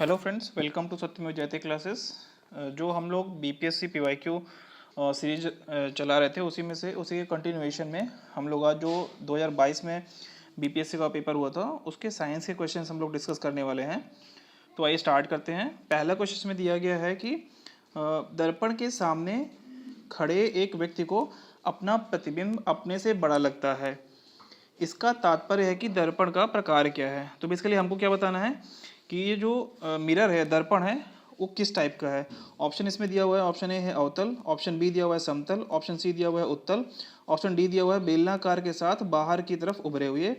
Hello friends, welcome to सत्यमेव जयते classes. जो हम लोग बीपीएससी पीवाईक्यू सीरीज चला रहे थे उसी के कंटिन्यूएशन में हम लोग आज जो 2022 में बीपीएससी का पेपर हुआ था उसके साइंस के क्वेश्चंस हम लोग डिस्कस करने वाले हैं। तो आइए स्टार्ट करते हैं। पहला क्वेश्चन में दिया गया है कि दर्पण के सामने खड़े एक व्यक्ति को अपना प्रतिबिंब अपने से बड़ा लगता है। इसका तात्पर्य है कि दर्पण का प्रकार क्या है। तो बेसिकली हमको क्या बताना है कि ये जो मिरर है, दर्पण है, वो किस टाइप का है। ऑप्शन इसमें दिया हुआ है, ऑप्शन ए है अवतल, ऑप्शन बी दिया हुआ है समतल, ऑप्शन सी दिया हुआ है उत्तल, ऑप्शन डी दिया हुआ है बेलनाकार के साथ बाहर की तरफ उभरे हुए,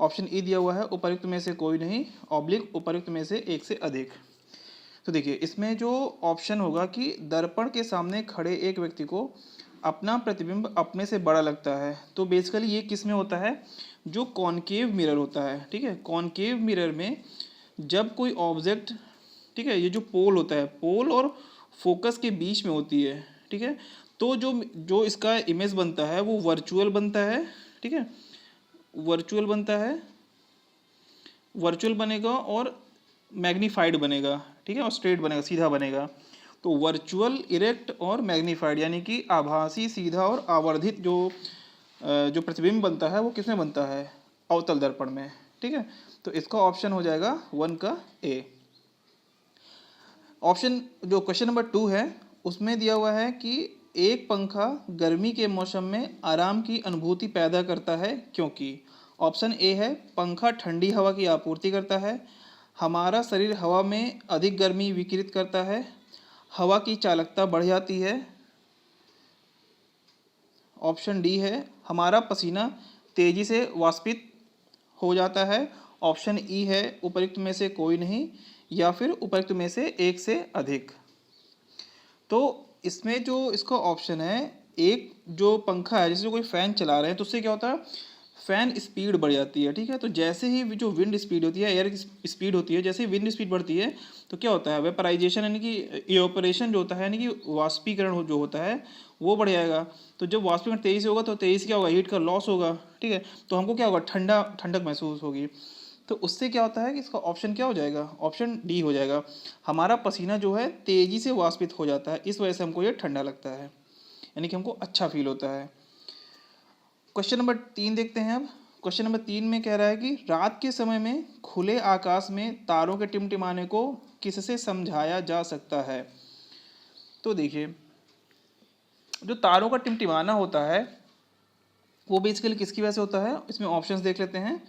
ऑप्शन ई दिया हुआ है उपर्युक्त में से कोई नहीं, ऑब्लिक उपर्युक्त में से एक से अधिक। तो देखिए इसमें जो ऑप्शन होगा कि दर्पण के सामने खड़े एक व्यक्ति को अपना प्रतिबिंब अपने से बड़ा लगता है, तो बेसिकली ये किस में होता है, जो कॉनकेव मिरर होता है। ठीक है, कॉनकेव मिरर में जब कोई ऑब्जेक्ट, ठीक है, ये जो पोल होता है, पोल और फोकस के बीच में होती है, ठीक है, तो जो जो इसका इमेज बनता है वो वर्चुअल बनता है। ठीक है, वर्चुअल बनता है, वर्चुअल बनेगा और मैग्नीफाइड बनेगा। ठीक है, और स्ट्रेट बनेगा, सीधा बनेगा। तो वर्चुअल, इरेक्ट और मैग्नीफाइड यानी कि आभासी, सीधा और आवर्धित जो प्रतिबिंब बनता है वो किसमें बनता है, अवतल दर्पण में। ठीक है, तो इसका ऑप्शन हो जाएगा 1 का ए। ऑप्शन जो क्वेश्चन नंबर 2 है उसमें दिया हुआ है कि एक पंखा गर्मी के मौसम में आराम की अनुभूति पैदा करता है क्योंकि। ऑप्शन ए है पंखा ठंडी हवा की आपूर्ति करता है, हमारा शरीर हवा में अधिक गर्मी विकिरित करता है, हवा की चालकता बढ़ जाती है, ऑप्शन डी है हमारा पसीना तेजी से वाष्पित हो जाता है, ऑप्शन ई है उपर्युक्त में से कोई नहीं, या फिर उपर्युक्त में से एक से अधिक। तो इसमें जो इसका ऑप्शन है, एक जो पंखा है, जैसे कोई फैन चला रहे हैं तो उससे क्या होता है, फैन स्पीड बढ़ जाती है। ठीक है, तो जैसे ही जो विंड स्पीड होती है, एयर की स्पीड होती है, जैसे ही विंड स्पीड बढ़ती है तो क्या होता है, वेपराइजेशन यानी कि इवेपोरेशन जो होता है, यानी कि वाष्पीकरण जो होता है वो बढ़ जाएगा। तो जब वाष्पीकरण तेजी से होगा तो तेजी से क्या होगा, हीट का लॉस होगा। ठीक है, तो हमको क्या होगा, ठंडक महसूस होगी। तो उससे क्या होता है कि इसका ऑप्शन क्या हो जाएगा, ऑप्शन डी हो जाएगा, हमारा पसीना जो है तेजी से वाष्पित हो जाता है, इस वजह से हमको ये ठंडा लगता है, यानी कि हमको अच्छा फील होता है। क्वेश्चन नंबर 3 देखते हैं अब। क्वेश्चन नंबर 3 में कह रहा है कि रात के समय में खुले आकाश में तारों के टिमटिमाने को किससे समझाया जा सकता है। तो देखिए जो तारों का टिमटिमाना होता है वो बेसिकली किसकी वजह से होता है, इसमें ऑप्शंस देख लेते हैं।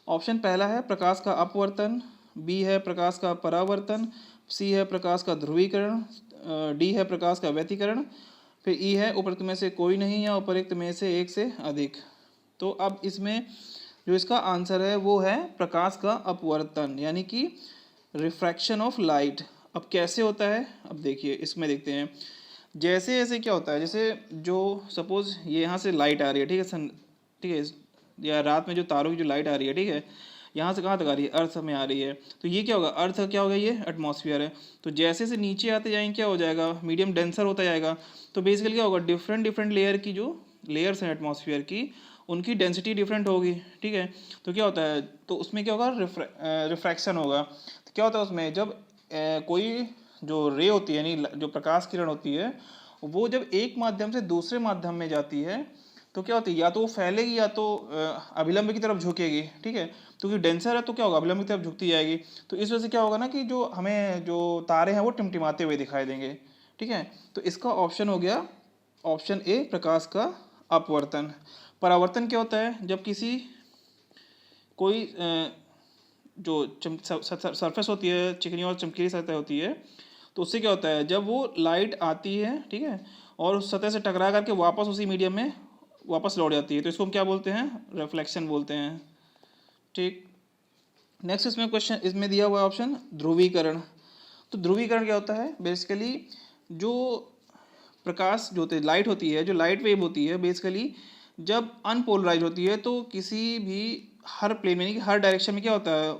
ऑप्शन पहला है प्रकाश का अपवर्तन, बी है प्रकाश का परावर्तन, सी है प्रकाश का ध्रुवीकरण, डी है प्रकाश का व्यतिकरण, फिर ई है उपरोक्त में से कोई नहीं या उपरोक्त में से एक से अधिक। तो अब इसमें जो इसका आंसर है वो है प्रकाश का अपवर्तन, यानी कि रिफ्रैक्शन ऑफ लाइट। अब कैसे होता है, अब देखिए इसमें देखते हैं। जैसे जैसे क्या होता है, जैसे जो सपोज ये यहाँ से लाइट आ रही है, ठीक है ठीक है, या रात में जो तारों की जो लाइट आ रही है, ठीक है, यहाँ से कहाँ तक आ रही है, अर्थ में आ रही है। तो ये क्या होगा, अर्थ क्या होगा, ये एटमॉस्फेयर है। तो जैसे से नीचे आते जाएंगे क्या हो जाएगा, मीडियम डेंसर होता जाएगा। तो बेसिकली क्या होगा, डिफरेंट डिफरेंट लेयर की जो लेयर्स हैं एटमॉस्फेयर की, उनकी डेंसिटी डिफरेंट होगी। ठीक है, तो क्या होता है, तो उसमें क्या होगा, रिफ्रैक्शन होगा। तो क्या होता है उसमें, जब कोई जो रे होती है, यानी जो प्रकाश किरण होती है, वो जब एक माध्यम से दूसरे माध्यम में जाती है तो क्या होती है, या तो वो फैलेगी या तो अभिलंब की तरफ झुकेगी। ठीक है, क्योंकि डेंसर है तो क्या होगा, अभिलंब की तरफ झुकती जाएगी। तो इस वजह से क्या होगा ना कि जो हमें जो तारे हैं वो टिमटिमाते हुए दिखाई देंगे। ठीक है, तो इसका ऑप्शन हो गया ऑप्शन ए प्रकाश का अपवर्तन। परावर्तन क्या होता है, जब किसी कोई जो सरफेस होती है, चिकनी और चमकीली सतह होती है, तो उससे क्या होता है, जब वो लाइट आती है, ठीक है, और उस सतह से टकरा करके वापस उसी मीडियम में वापस लौट जाती है, तो इसको हम क्या बोलते हैं, रिफ्लेक्शन बोलते हैं। ठीक, नेक्स्ट इसमें क्वेश्चन इसमें दिया हुआ ऑप्शन ध्रुवीकरण। तो ध्रुवीकरण क्या होता है, बेसिकली जो प्रकाश जो होती है, लाइट होती है, जो लाइट वेव होती है, बेसिकली जब अनपोलराइज होती है तो किसी भी हर प्लेन में, यानी कि हर डायरेक्शन में क्या होता है,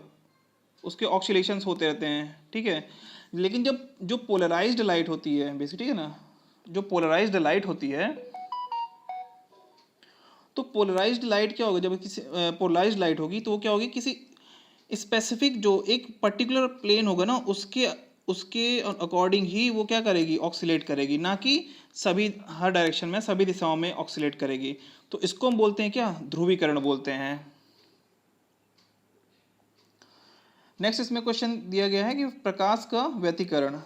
उसके ऑक्सीलेशंस होते रहते हैं। ठीक है, लेकिन जब जो पोलराइज्ड लाइट होती है बेसिक, ठीक है ना, जो पोलराइज्ड लाइट होती है, तो पोलराइज्ड लाइट क्या होगा, जब किसी पोलराइज्ड लाइट होगी तो वो क्या होगी, किसी स्पेसिफिक जो एक पर्टिकुलर प्लेन होगा ना उसके उसके अकॉर्डिंग ही वो क्या करेगी, ऑक्सीलेट करेगी, ना कि सभी हर डायरेक्शन में सभी दिशाओं में ऑक्सीलेट करेगी। तो इसको हम बोलते हैं क्या, ध्रुवीकरण बोलते हैं। नेक्स्ट इसमें क्वेश्चन दिया गया है कि प्रकाश का व्यतिकरण,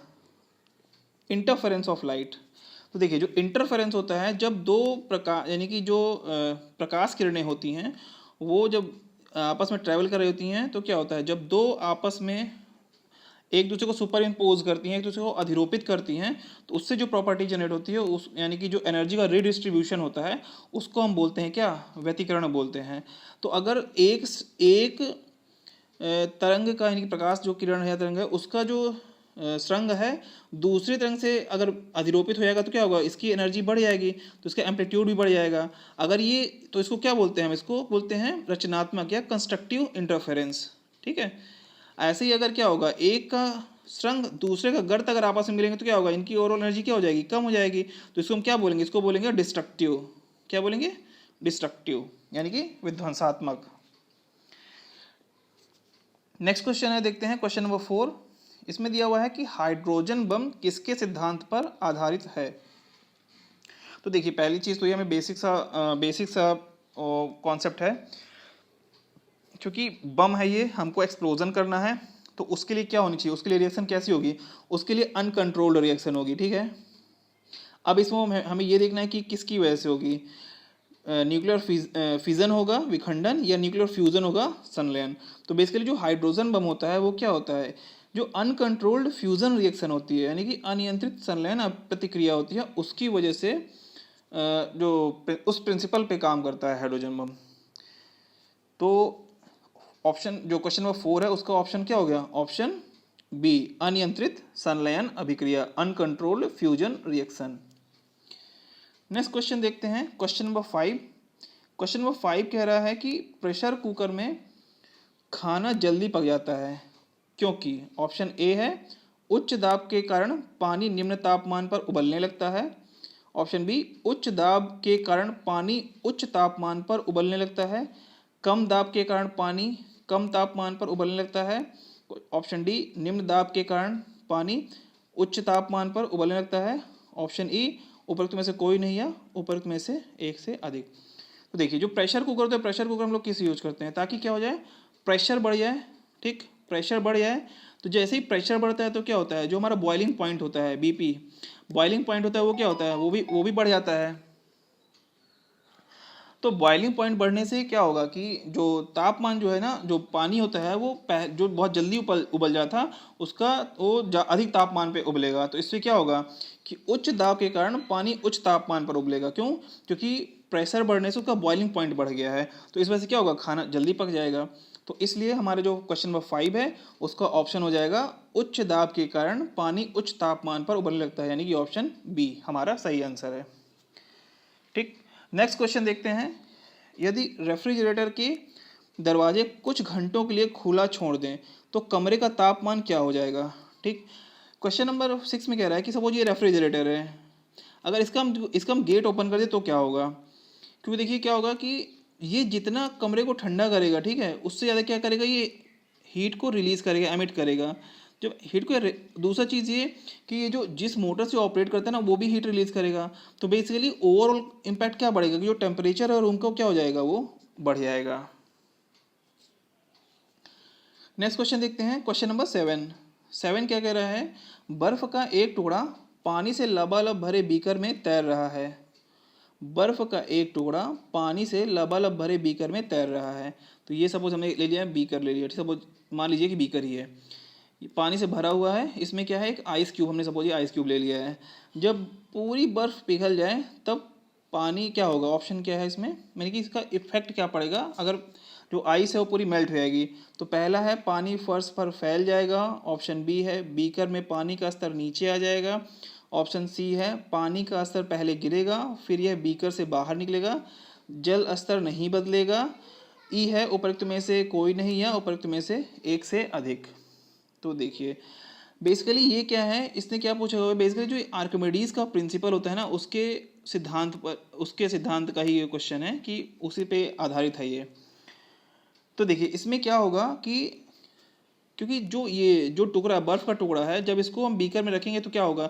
इंटरफेरेंस ऑफ लाइट। तो देखिए जो इंटरफेरेंस होता है जब दो प्रकाश यानी कि जो प्रकाश किरणें होती हैं वो जब आपस में ट्रैवल कर रही होती हैं तो क्या होता है, जब दो आपस में एक दूसरे को सुपर इम्पोज करती हैं, एक दूसरे को अधिरोपित करती हैं, तो उससे जो प्रॉपर्टी जनरेट होती है उस यानी कि जो एनर्जी का रीडिस्ट्रीब्यूशन होता है उसको हम बोलते हैं क्या, व्यतिकरण बोलते हैं। तो अगर एक एक तरंग का यानी कि प्रकाश जो किरण है या तरंग है उसका जो तरंग है दूसरी तरंग से अगर अधिरोपित हो जाएगा तो क्या होगा, इसकी एनर्जी बढ़ जाएगी तो इसका एम्पलीट्यूड भी बढ़ जाएगा। अगर ये तो इसको क्या बोलते हैं, हम इसको बोलते हैं रचनात्मक या कंस्ट्रक्टिव इंटरफेरेंस। ठीक है, ऐसे ही अगर क्या होगा एक का स्ट्रंग दूसरे का गर्त अगर आपस में मिलेंगे तो क्या होगा, इनकी ओवरऑल एनर्जी क्या हो जाएगी, कम हो जाएगी। तो इसको हम क्या बोलेंगे, इसको बोलेंगे डिस्ट्रक्टिव। क्या बोलेंगे, डिस्ट्रक्टिव यानी कि विध्वंसात्मक। नेक्स्ट क्वेश्चन है, देखते हैं क्वेश्चन नंबर 4। इसमें दिया हुआ है कि हाइड्रोजन बम किसके सिद्धांत पर आधारित है। तो देखिए पहली चीज़ तो ये हमें बेसिक सा कॉन्सेप्ट है, क्योंकि बम है ये, हमको एक्सप्लोजन करना है तो उसके लिए क्या होनी चाहिए, उसके लिए रिएक्शन कैसी होगी, उसके लिए अनकंट्रोल्ड रिएक्शन होगी। ठीक है, अब इसमें हमें ये देखना है कि किसकी वजह से होगी, न्यूक्लियर फिजन होगा विखंडन, या न्यूक्लियर फ्यूजन होगा संलयन। तो बेसिकली जो हाइड्रोजन बम होता है वो क्या होता है, जो अनकंट्रोल्ड फ्यूजन रिएक्शन होती है यानी कि अनियंत्रित संलयन प्रतिक्रिया होती है, उसकी वजह से जो उस प्रिंसिपल पे काम करता है हाइड्रोजन बम। तो ऑप्शन जो क्वेश्चन नंबर 4 है उसका ऑप्शन क्या हो गया, ऑप्शन बी, अनियंत्रित संलयन अभिक्रिया, uncontrolled fusion reaction. Next question देखते हैं क्वेश्चन नंबर 5। क्वेश्चन नंबर 5 कह रहा है कि प्रेशर कुकर में खाना जल्दी पक जाता है क्योंकि ऑप्शन ए है उच्च दाब के कारण पानी निम्न तापमान पर उबलने लगता है, ऑप्शन बी उच्च दाब के कारण पानी उच्च तापमान पर उबलने लगता है, कम दाब के कारण पानी कम तापमान पर उबलने लगता है, ऑप्शन डी निम्न दाब के कारण पानी उच्च तापमान पर उबलने लगता है, ऑप्शन ई उपरोक्त में से कोई नहीं या उपरोक्त में से एक से अधिक। तो देखिए जो प्रेशर कुकर होता है, प्रेशर कुकर हम लोग किस यूज करते हैं ताकि क्या हो जाए, प्रेशर बढ़ जाए। ठीक, प्रेशर बढ़ जाए तो जैसे ही प्रेशर बढ़ता है तो क्या होता है, जो हमारा बॉइलिंग पॉइंट होता है बीपी, बॉइलिंग पॉइंट होता है वो क्या होता है, वो भी बढ़ जाता है। तो बॉइलिंग पॉइंट बढ़ने से क्या होगा कि जो तापमान जो है ना, जो पानी होता है वो जो बहुत जल्दी उबल जाता उसका वो अधिक तापमान पे उबलेगा। तो इससे क्या होगा कि उच्च दाब के कारण पानी उच्च तापमान पर उबलेगा। क्यों, क्योंकि प्रेशर बढ़ने से उसका बॉइलिंग पॉइंट बढ़ गया है। तो इस वजह से क्या होगा, खाना जल्दी पक जाएगा। तो इसलिए हमारे जो क्वेश्चन नंबर 5 है उसका ऑप्शन हो जाएगा उच्च दाब के कारण पानी उच्च तापमान पर उबलने लगता है, यानी कि ऑप्शन बी हमारा सही आंसर है। ठीक, नेक्स्ट क्वेश्चन देखते हैं। यदि रेफ्रिजरेटर के दरवाजे कुछ घंटों के लिए खुला छोड़ दें तो कमरे का तापमान क्या हो जाएगा। ठीक, क्वेश्चन नंबर 6 में कह रहा है कि सपोज ये रेफ्रिजरेटर है, अगर इसका हम गेट ओपन कर दें तो क्या होगा। क्योंकि देखिए क्या होगा कि ये जितना कमरे को ठंडा करेगा, ठीक है, उससे ज़्यादा क्या करेगा, ये हीट को रिलीज करेगा, एमिट करेगा। जब हीट को दूसरा चीज़ ये कि ये जो जिस मोटर से ऑपरेट करता है ना वो भी हीट रिलीज करेगा। तो बेसिकली ओवरऑल इम्पैक्ट क्या बढ़ेगा कि जो टेम्परेचर है रूम का क्या हो जाएगा, वो बढ़ जाएगा। नेक्स्ट क्वेश्चन देखते हैं क्वेश्चन नंबर 7 क्या कह रहा है, बर्फ का एक टुकड़ा पानी से लबालब भरे बीकर में तैर रहा है। बर्फ का एक टुकड़ा पानी से लबालब भरे बीकर में तैर रहा है। तो ये सपोज हमने ले लिया, बीकर ले लिया, सपोज मान लीजिए कि बीकर ही है, पानी से भरा हुआ है, इसमें क्या है एक आइस क्यूब, हमने सपोज ये आइस क्यूब ले लिया है। जब पूरी बर्फ पिघल जाए तब पानी क्या होगा, ऑप्शन क्या है इसमें, यानी कि इसका इफेक्ट क्या पड़ेगा, अगर जो आइस है वो पूरी मेल्ट हो जाएगी। तो पहला है पानी फर्श पर फैल जाएगा, ऑप्शन बी है बीकर में पानी का स्तर नीचे आ जाएगा, ऑप्शन सी है पानी का स्तर पहले गिरेगा फिर यह बीकर से बाहर निकलेगा, जल स्तर नहीं बदलेगा, ई है उपरोक्त में से कोई नहीं या उपरोक्त में से एक से अधिक। तो देखिए बेसिकली ये क्या है, इसने क्या पूछा हुआ है, बेसिकली जो आर्किमिडीज का प्रिंसिपल होता है ना उसके सिद्धांत का ही ये क्वेश्चन है कि उसी पे आधारित है ये। तो देखिए इसमें क्या होगा कि क्योंकि जो ये जो टुकड़ा बर्फ़ का टुकड़ा है, जब इसको हम बीकर में रखेंगे तो क्या होगा,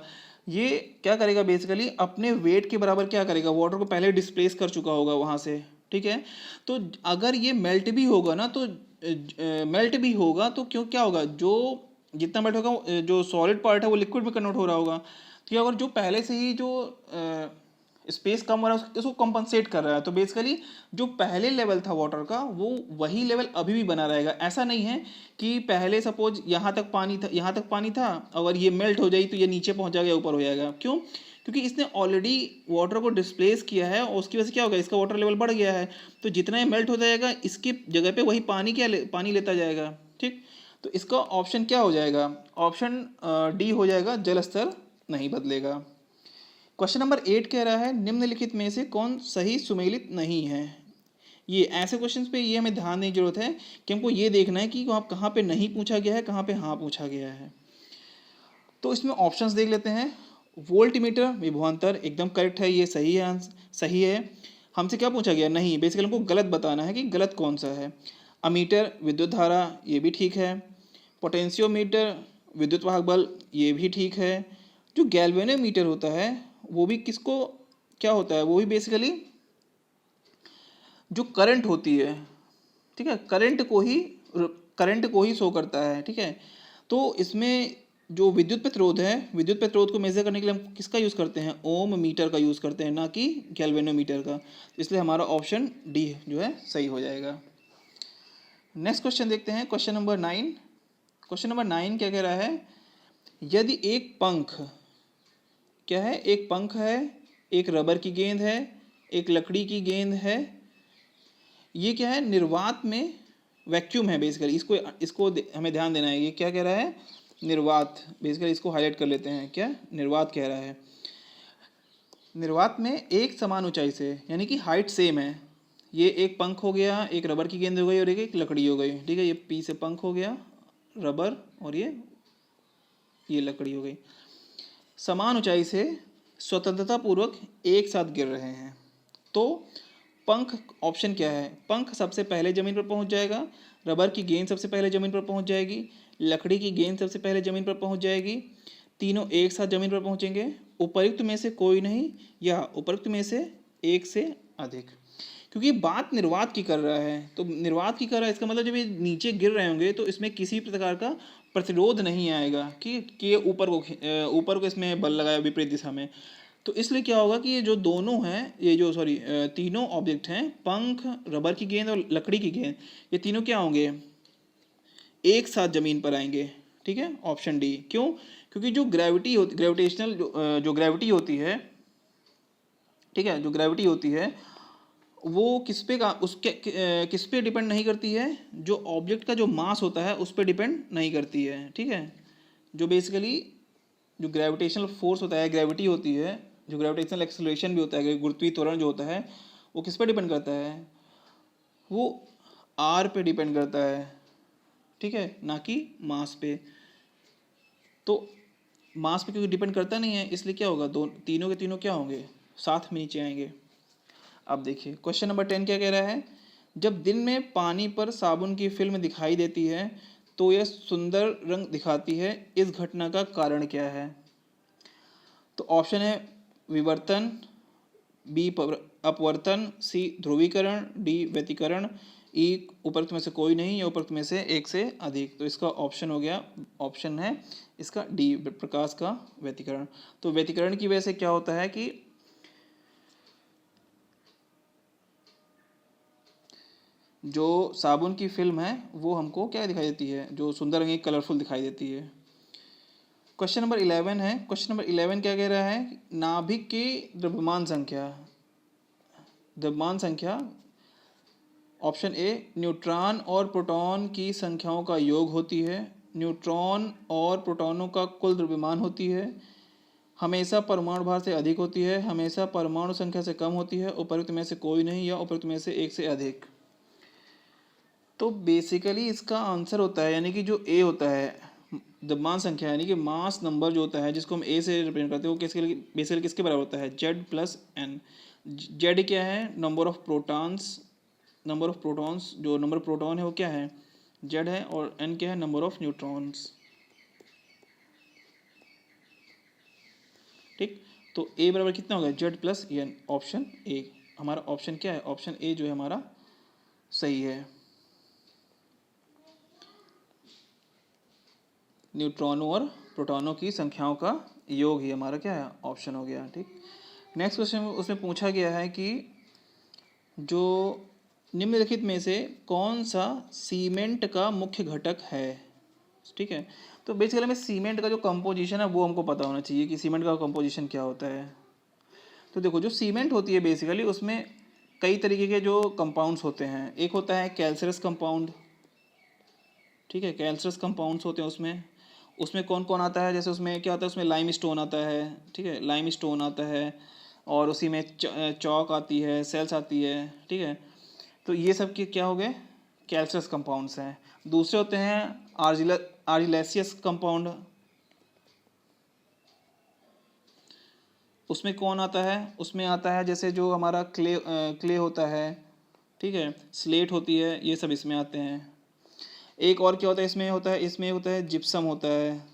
ये क्या करेगा बेसिकली अपने वेट के बराबर क्या करेगा, वाटर को पहले डिस्प्लेस कर चुका होगा वहाँ से, ठीक है। तो अगर ये मेल्ट भी होगा ना, तो मेल्ट भी होगा तो क्यों क्या होगा, जो जितना मेल्ट होगा जो सॉलिड पार्ट है वो लिक्विड में कन्वर्ट हो रहा होगा। तो अगर जो पहले से ही जो स्पेस कम हो रहा है उसको कंपनसेट कर रहा है, तो बेसिकली जो पहले लेवल था वाटर का वो वही लेवल अभी भी बना रहेगा। ऐसा नहीं है कि पहले सपोज यहाँ तक पानी था, यहाँ तक पानी था, अगर ये मेल्ट हो जाए तो ये नीचे पहुँच जाएगा, ऊपर हो जाएगा। क्यों? क्योंकि इसने ऑलरेडी वाटर को डिस्प्लेस किया है और उसकी वजह से क्या होगा, इसका वाटर लेवल बढ़ गया है। तो जितना ये मेल्ट हो जाएगा इसकी जगह पे वही पानी पानी लेता जाएगा, ठीक। तो इसका ऑप्शन क्या हो जाएगा, ऑप्शन डी हो जाएगा, जल स्तर नहीं बदलेगा। क्वेश्चन नंबर 8 कह रहा है निम्नलिखित में से कौन सही सुमेलित नहीं है। ये ऐसे क्वेश्चंस पे ये हमें ध्यान देने की जरूरत है कि हमको ये देखना है कि आप कहाँ पे नहीं पूछा गया है, कहाँ पे हाँ पूछा गया है। तो इसमें ऑप्शंस देख लेते हैं। वोल्टमीटर विभवांतर एकदम करेक्ट है, ये सही है, सही है। हमसे क्या पूछा गया, नहीं, बेसिकली हमको गलत बताना है कि गलत कौन सा है। अमीटर विद्युत धारा, ये भी ठीक है। पोटेंशियोमीटर विद्युत वाहक बल, ये भी ठीक है। जो गैल्वेनोमीटर होता है वो भी किसको क्या होता है, वो भी बेसिकली जो करंट होती है, ठीक है, करंट को ही शो करता है, ठीक है। तो इसमें जो विद्युत प्रतिरोध है, विद्युत प्रतिरोध को मेजर करने के लिए हम किसका यूज़ करते हैं, ओम मीटर का यूज़ करते हैं, ना कि गैल्वेनोमीटर का। इसलिए हमारा ऑप्शन डी जो है सही हो जाएगा। नेक्स्ट क्वेश्चन देखते हैं, क्वेश्चन नंबर 9। क्वेश्चन नंबर 9 क्या कह रहा है, यदि एक पंख, क्या है, एक पंख है, एक रबर की गेंद है, एक लकड़ी की गेंद है, ये क्या है, निर्वात में वैक्यूम है बेसिकली, इसको इसको हमें ध्यान देना है। ये क्या कह रहा है, निर्वात, बेसिकली इसको हाईलाइट कर लेते हैं, क्या निर्वात कह रहा है। निर्वात में एक समान ऊंचाई से, यानी कि हाइट सेम है, ये एक पंख हो गया, एक रबर की गेंद हो गई और एक लकड़ी हो गई, ठीक है। ये पी से पंख हो गया, रबर, और ये लकड़ी हो गई, समान ऊंचाई से स्वतंत्रता पूर्वक एक साथ गिर रहे हैं। तो पंख, ऑप्शन क्या है, पंख सबसे पहले ज़मीन पर पहुंच जाएगा, रबर की गेंद सबसे पहले ज़मीन पर पहुंच जाएगी, लकड़ी की गेंद सबसे पहले ज़मीन पर पहुंच जाएगी, तीनों एक साथ ज़मीन पर पहुंचेंगे, उपयुक्त में से कोई नहीं, या उपयुक्त में से एक से अधिक। क्योंकि बात निर्वात की कर रहा है, तो निर्वात की कर रहा है, इसका मतलब जब ये नीचे गिर रहे होंगे तो इसमें किसी प्रकार का प्रतिरोध नहीं आएगा कि ऊपर को इसमें बल लगाया विपरीत दिशा में। तो इसलिए क्या होगा कि ये जो दोनों हैं, ये जो तीनों ऑब्जेक्ट हैं, पंख, रबर की गेंद और लकड़ी की गेंद, ये तीनों क्या होंगे, एक साथ जमीन पर आएंगे, ठीक है। Option D. क्यों? क्योंकि जो ग्रेविटेशनल जो ग्रेविटी होती है, ठीक है, जो ग्रेविटी होती है वो किस पे का उसके किस पे डिपेंड नहीं करती है, जो ऑब्जेक्ट का जो मास होता है उस पर डिपेंड नहीं करती है, ठीक है। जो बेसिकली जो ग्रेविटेशनल फोर्स होता है, ग्रेविटी होती है, जो ग्रेविटेशनल एक्सेलरेशन भी होता है, गुरुत्वीय त्वरण जो होता है, वो किस पे डिपेंड करता है, वो आर पे डिपेंड करता है, ठीक है, ना कि मास पे। तो मास पे क्योंकि डिपेंड करता नहीं है, इसलिए क्या होगा, तीनों के तीनों क्या होंगे, साथ में नीचे आएंगे। अब देखिए क्वेश्चन नंबर 10 क्या कह रहा है, जब दिन में पानी पर साबुन की फिल्म दिखाई देती है तो यह सुंदर रंग दिखाती है, इस घटना का कारण क्या है। तो ऑप्शन है विवर्तन, बी अपवर्तन, सी ध्रुवीकरण, डी व्यतिकरण, ई उपरोक्त में से कोई नहीं या उपरोक्त में से एक से अधिक। तो इसका ऑप्शन हो गया, ऑप्शन है इसका डी, प्रकाश का व्यतिकरण। तो व्यतिकरण की वजह से क्या होता है कि जो साबुन की फिल्म है वो हमको क्या दिखाई देती है, जो सुंदर रंगी कलरफुल दिखाई देती है। क्वेश्चन नंबर 11 है, क्वेश्चन नंबर 11 क्या कह रहा है, नाभिक की द्रव्यमान संख्या, द्रव्यमान संख्या, ऑप्शन ए न्यूट्रॉन और प्रोटॉन की संख्याओं का योग होती है, न्यूट्रॉन और प्रोटॉनों का कुल द्रव्यमान होती है, हमेशा परमाणु भार से अधिक होती है, हमेशा परमाणु संख्या से कम होती है, उपयुक्त में से कोई नहीं या उपयुक्त में से एक से अधिक। तो बेसिकली इसका आंसर होता है, यानी कि जो ए होता है द्रव्यमान संख्या, यानी कि मास नंबर जो होता है जिसको हम ए से रिप्रेजेंट करते हैं, वो बेसिकली किसके बराबर होता है, जेड प्लस एन। जेड क्या है, number of protons, number of protons, जो नंबर प्रोटॉन है वो क्या है, जेड है, और एन क्या है, नंबर ऑफ न्यूट्रॉन्स। ठीक, तो ए बराबर कितना होगा, Z plus N, option A हमारा ऑप्शन क्या है, ऑप्शन ए जो है हमारा सही है। न्यूट्रॉनों और प्रोटॉनों की संख्याओं का योग ही हमारा क्या है, ऑप्शन हो गया। ठीक, नेक्स्ट क्वेश्चन उसमें पूछा गया है कि जो निम्नलिखित में से कौन सा सीमेंट का मुख्य घटक है। ठीक है, तो बेसिकली हमें सीमेंट का जो कंपोजिशन है वो हमको पता होना चाहिए कि सीमेंट का कंपोजिशन क्या होता है। तो देखो, जो सीमेंट होती है बेसिकली उसमें कई तरीके के जो कंपाउंड्स होते हैं। एक होता है कैल्सरस कंपाउंड, ठीक है, कैल्सरस कंपाउंड्स होते हैं उसमें। उसमें कौन कौन आता है, जैसे उसमें क्या होता है, उसमें लाइम स्टोन आता है, ठीक है, लाइम स्टोन आता है, और उसी में चौक आती है, सेल्स आती है। ठीक है, तो ये सब के क्या हो गए, कैल्सरस कंपाउंड्स हैं। दूसरे होते हैं आर्जिलेसियस कंपाउंड। उसमें कौन आता है, उसमें आता है जैसे जो हमारा क्ले होता है, ठीक है, स्लेट होती है, ये सब इसमें आते हैं। एक और क्या होता है इसमें होता है जिप्सम होता है।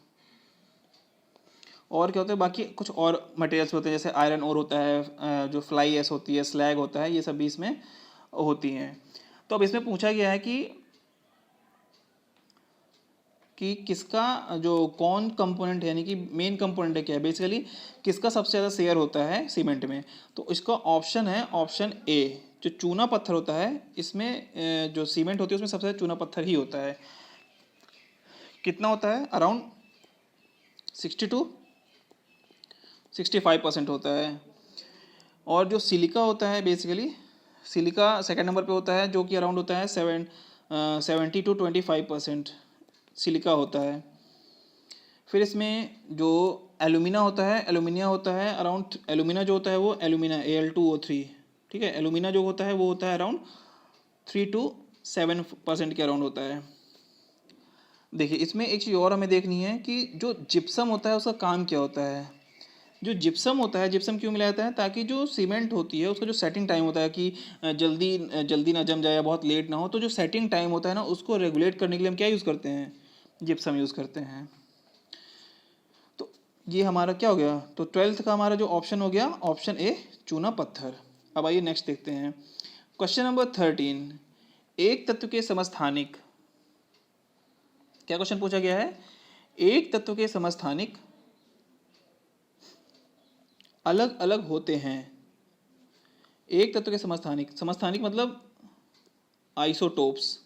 और क्या होता है, बाकी कुछ और मटेरियल्स होते हैं, जैसे आयरन ओर होता है, जो फ्लाई एश होती है, स्लैग होता है, ये सब भी इसमें होती हैं। तो अब इसमें पूछा गया है कि किसका जो कौन कंपोनेंट है, यानी कि मेन कंपोनेंट है क्या है, बेसिकली किसका सबसे ज़्यादा शेयर होता है सीमेंट में। तो इसका ऑप्शन है ऑप्शन ए, जो चूना पत्थर होता है इसमें, जो सीमेंट होती है उसमें सबसे ज़्यादा चूना पत्थर ही होता है। कितना होता है, अराउंड 60-65% होता है। और जो सिलिका होता है, बेसिकली सिलिका सेकंड नंबर पे होता है, जो कि अराउंड होता है 70-25% सिलिका होता है। फिर इसमें जो एलुमिना होता है अराउंड, एलुमिना जो होता है वो एलुमिना Al2O3, ठीक है, एलुमिना जो होता है वो होता है अराउंड 3-7% के अराउंड होता है। देखिए, इसमें एक चीज़ और हमें देखनी है कि जो जिप्सम होता है उसका काम क्या होता है। जो जिप्सम होता है, जिप्सम क्यों मिलाया जाता है, ताकि जो सीमेंट होती है उसका जो सेटिंग टाइम होता है कि जल्दी ना जम जाए या बहुत लेट ना हो, तो जो सेटिंग टाइम होता है ना उसको रेगुलेट करने के लिए हम क्या यूज़ करते हैं, जिप्सम यूज़ करते हैं। तो ये हमारा क्या हो गया, तो 12th का हमारा जो ऑप्शन हो गया ऑप्शन ए, चूना पत्थर। अब आइए नेक्स्ट देखते हैं क्वेश्चन नंबर 13, एक तत्व के समस्थानिक। क्या क्वेश्चन पूछा गया है, एक तत्व के समस्थानिक अलग अलग होते हैं। एक तत्व के समस्थानिक मतलब आइसोटोप्स,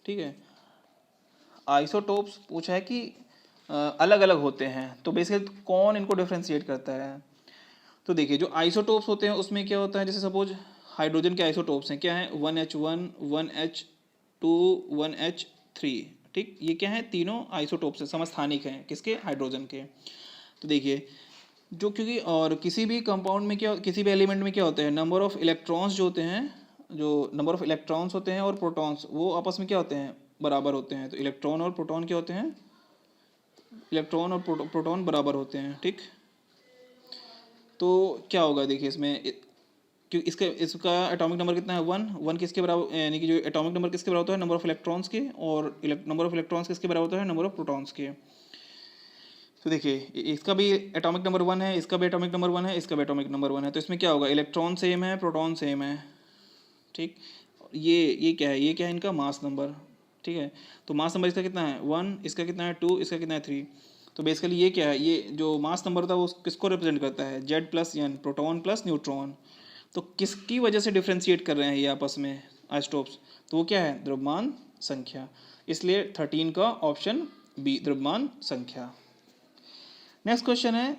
ठीक है, आइसोटोप्स पूछा है कि अलग अलग होते हैं। तो बेसिकली कौन इनको डिफ्रेंशिएट करता है। तो देखिए, जो आइसोटोप्स होते हैं उसमें क्या होता है, जैसे सपोज हाइड्रोजन के आइसोटोप्स हैं, क्या है, 1H1, 1H2, 1H3, ठीक, ये क्या है, तीनों आइसोटोप्स हैं, समस्थानिक हैं, किसके, हाइड्रोजन के। तो देखिए, जो क्योंकि और किसी भी कंपाउंड में क्या, किसी भी एलिमेंट में क्या होते हैं, नंबर ऑफ इलेक्ट्रॉन्स जो होते हैं, जो नंबर ऑफ इलेक्ट्रॉन्स होते हैं और प्रोटॉन्स, वो आपस में क्या होते हैं, बराबर होते हैं। तो इलेक्ट्रॉन और प्रोटॉन क्या होते हैं, इलेक्ट्रॉन और प्रोटॉन बराबर होते हैं। ठीक, तो क्या होगा, देखिए इसमें क्योंकि इसका एटॉमिक नंबर कितना है, 1 किसके बराबर, यानी कि जो एटॉमिक नंबर किसके बराबर होता है, नंबर ऑफ इलेक्ट्रॉन्स के, और नंबर ऑफ इलेक्ट्रॉन्स किसके बराबर होता है, नंबर ऑफ प्रोटॉन्स के। तो देखिए, इसका भी एटॉमिक नंबर 1 है, इसका भी एटॉमिक नंबर 1 है, इसका भी एटॉमिक नंबर 1 है। तो इसमें क्या होगा, इलेक्ट्रॉन सेम है, प्रोटॉन सेम है। ठीक, ये क्या है, ये क्या है, इनका मास नंबर। ठीक है, तो मास नंबर इसका कितना है, 1, इसका कितना है 2, इसका कितना है 3। तो बेसिकली ये क्या है, ये जो मास नंबर होता है वो किसको रिप्रेजेंट करता है, Z plus N, proton plus neutron. तो किसकी वजह से डिफ्रेंशिएट कर रहे हैं ये आपस में आइसोटोप्स, तो वो क्या है, द्रव्यमान संख्या। इसलिए 13 का ऑप्शन बी, द्रव्यमान संख्या। नेक्स्ट क्वेश्चन है,